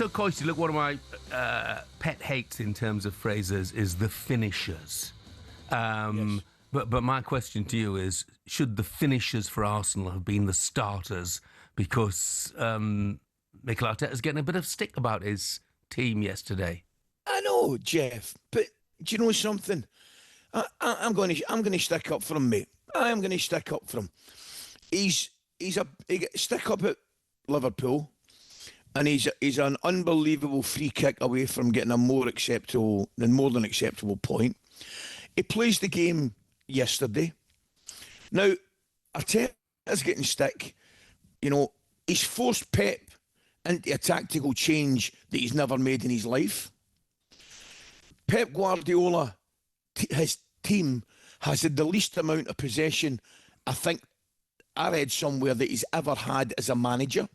so Coisty, look, one of my pet hates in terms of phrases is the finishers. Yes. But my question to you is, should the finishers for Arsenal have been the starters? Because Mikel Arteta's getting a bit of stick about his team yesterday. I know, Jeff, but do you know something? I'm going to stick up for him, mate. I am going to stick up for him. He stick up at Liverpool, and he's an unbelievable free kick away from getting a more than acceptable point. He plays the game yesterday. Now, Arteta's getting stick. You know, he's forced Pep into a tactical change that he's never made in his life. Pep Guardiola, his team, has had the least amount of possession, I think, I read somewhere, that he's ever had as a manager.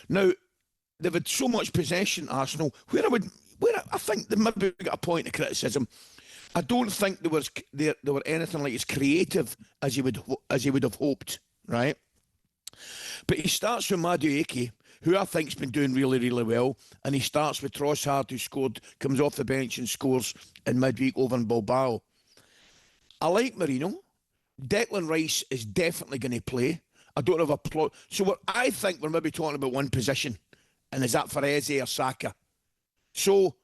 Now, they've had so much possession, Arsenal, where I think they maybe got a point of criticism. I don't think they were anything like as creative as he would have hoped, right? But he starts with Madueke, who I think's been doing really, really well, and he starts with Trossard, who comes off the bench and scores in midweek over in Bilbao. I like Marino. Declan Rice is definitely going to play. I don't have a plot. So I think we're maybe talking about one position, and is that for Eze or Saka? So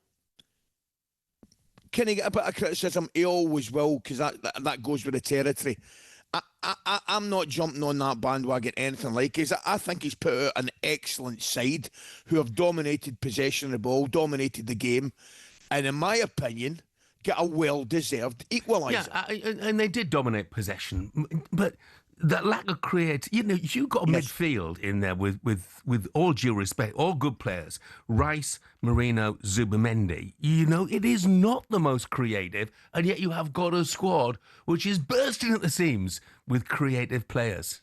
can he get a bit of criticism? He always will, because that goes with the territory. I'm not jumping on that bandwagon anything like it. I think he's put out an excellent side who have dominated possession of the ball, dominated the game, and in my opinion, get a well-deserved equaliser. Yeah, and they did dominate possession, but that lack of you got a midfield in there with all due respect, all good players, Rice, Marino, Zubimendi. It is not the most creative, and yet you have got a squad which is bursting at the seams with creative players.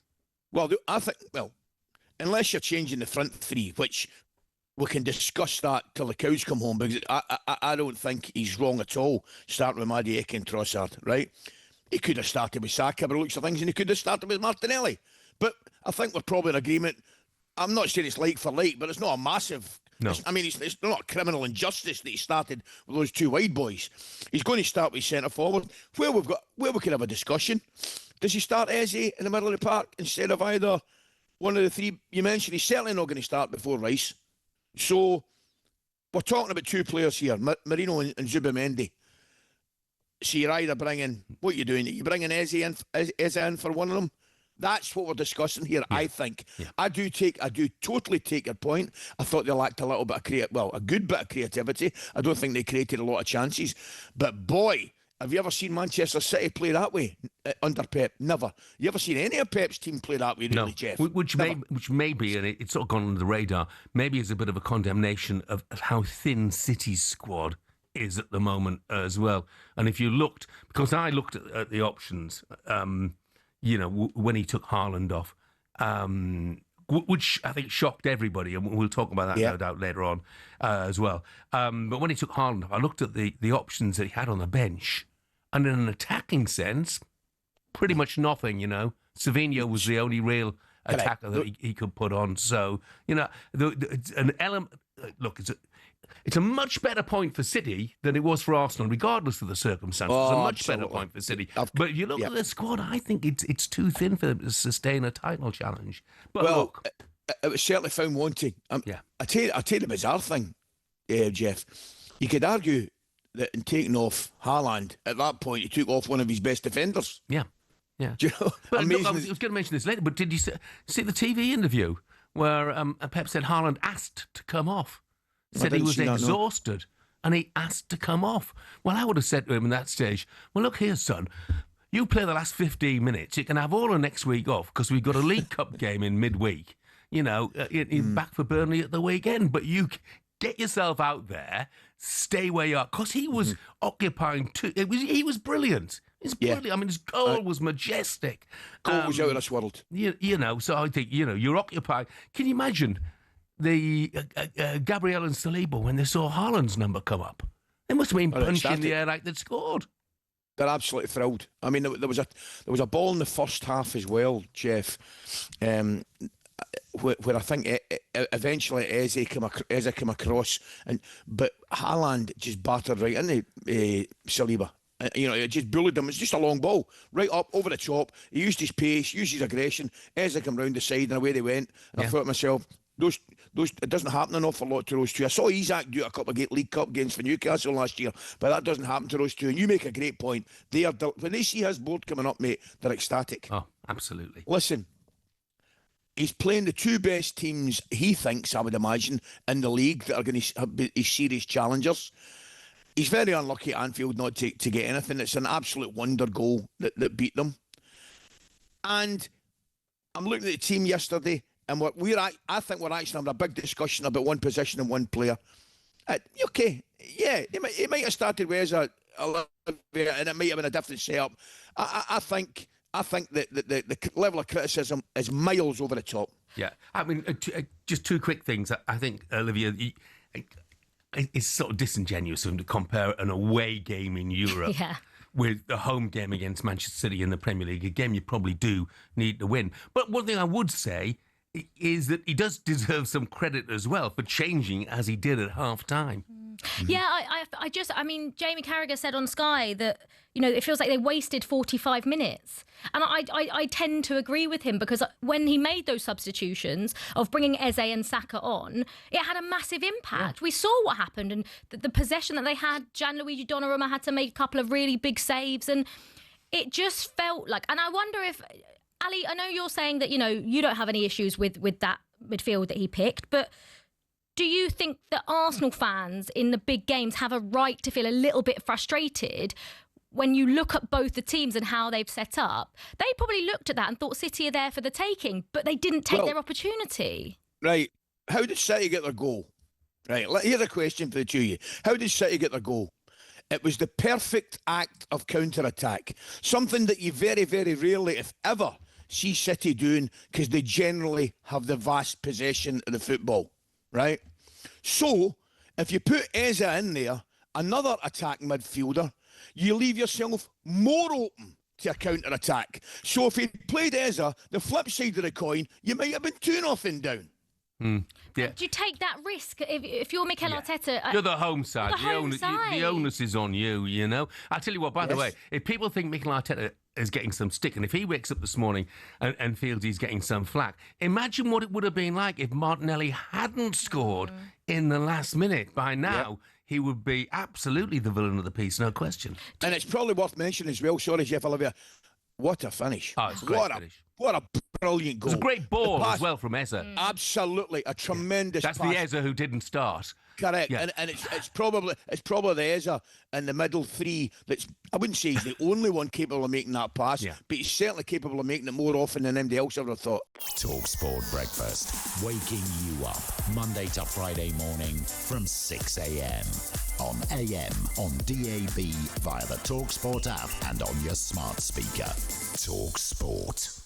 Well, I think, unless you're changing the front three, which we can discuss that till the cows come home, because I don't think he's wrong at all starting with Madueke and Trossard, right? He could have started with Saka, but it looks of things, and he could have started with Martinelli. But I think we're probably in agreement. I'm not saying it's like for like, but it's not a massive... No. It's not a criminal injustice that he started with those two wide boys. He's going to start with centre forward, where we can have a discussion. Does he start Eze in the middle of the park instead of either one of the three you mentioned? He's certainly not going to start before Rice. So we're talking about two players here, Marino and Zubimendi. So you're either bringing, what you're doing, you're bringing Eze in for one of them. That's what we're discussing here, I think. Yeah. I do totally take your point. I thought they lacked a little bit of a good bit of creativity. I don't think they created a lot of chances. But boy, have you ever seen Manchester City play that way under Pep? Never. You ever seen any of Pep's team play that way, really, Jeff? Which may be, and it's sort of gone under the radar, maybe is a bit of a condemnation of how thin City's squad is at the moment as well. And if you looked, because I looked at the options, when he took Haaland off, which I think shocked everybody, and we'll talk about that no doubt later on as well. But when he took Haaland off, I looked at the options that he had on the bench, and in an attacking sense, pretty much nothing, Savinho was the only real attacker that he could put on. So, an element... Look, it's a much better point for City than it was for Arsenal, regardless of the circumstances. It's a much better point for City. But if you look at the squad, I think it's too thin for them to sustain a title challenge. But look, it was certainly found wanting. I tell you the bizarre thing, Jeff. You could argue that in taking off Haaland, at that point, he took off one of his best defenders. Yeah. Do you know? But look, I was going to mention this later, but did you see the TV interview where Pep said Haaland asked to come off? Said he was exhausted and he asked to come off. Well, I would have said to him in that stage, well, look here, son, you play the last 15 minutes. You can have all of next week off because we've got a League Cup game in midweek. Back for Burnley at the weekend. But you get yourself out there, stay where you are. Because he was occupying too. He was brilliant. It's brilliant. I mean, his goal was majestic. Goal was out of this world. So I think, you're occupying. Can you imagine the Gabriel and Saliba when they saw Haaland's number come up? They must have been punching the air like they'd scored. They're absolutely thrilled. I mean, there was a ball in the first half as well, Jeff. where I think eventually Eze came across, but Haaland just battered right into Saliba. It just bullied him. It's just a long ball, right up over the top. He used his pace, used his aggression. Eze came round the side and away they went. And I thought to myself, those it doesn't happen an awful lot to those two. I saw Isak do a couple of League Cup games for Newcastle last year, but that doesn't happen to those two. And you make a great point. When they see his board coming up, mate, they're ecstatic. Oh, absolutely. Listen, he's playing the two best teams he thinks, I would imagine, in the league that are going to be his serious challengers. He's very unlucky at Anfield not to get anything. It's an absolute wonder goal that beat them. And I'm looking at the team yesterday, and I think we're actually having a big discussion about one position and one player. Okay, yeah, he might have started with and it might have been a different setup. I think that the level of criticism is miles over the top. Yeah, I mean, just two quick things. I think, Olivia, it's sort of disingenuous to compare an away game in Europe with the home game against Manchester City in the Premier League, a game you probably do need to win. But one thing I would say is that he does deserve some credit as well for changing as he did at half-time. Yeah, I mean, Jamie Carragher said on Sky that, it feels like they wasted 45 minutes. And I tend to agree with him, because when he made those substitutions of bringing Eze and Saka on, it had a massive impact. Yeah. We saw what happened, and the possession that they had, Gianluigi Donnarumma had to make a couple of really big saves, and it just felt like... And I wonder if... Ali, I know you're saying that, you don't have any issues with that midfield that he picked, but... Do you think that Arsenal fans in the big games have a right to feel a little bit frustrated when you look at both the teams and how they've set up? They probably looked at that and thought City are there for the taking, but they didn't take their opportunity. Right. How did City get their goal? Right. Here's a question for the two of you. How did City get their goal? It was the perfect act of counter-attack. Something that you very, very rarely, if ever, see City doing, because they generally have the vast possession of the football. Right? So, if you put Eze in there, another attacking midfielder, you leave yourself more open to a counter-attack. So if he played Eze, the flip side of the coin, you might have been 2-0 down. Yeah. Do you take that risk if you're Mikel Arteta? You're the home side. The onus is on you, I'll tell you what, by the way, if people think Mikel Arteta is getting some stick, and if he wakes up this morning and feels he's getting some flack, imagine what it would have been like if Martinelli hadn't scored in the last minute. By now, he would be absolutely the villain of the piece, no question. And it's probably worth mentioning as well, sorry, Jeff Olivia, what a finish. Oh, it's a great finish. What a brilliant goal. It was a great ball as well from Eze. Absolutely, a tremendous pass. That's the Eze who didn't start. Correct, and it's probably the Eze in the middle three that's, I wouldn't say he's the only one capable of making that pass, but he's certainly capable of making it more often than anybody else ever thought. talkSPORT Breakfast, waking you up Monday to Friday morning from 6 a.m. on AM, on DAB, via the talkSPORT app and on your smart speaker. talkSPORT.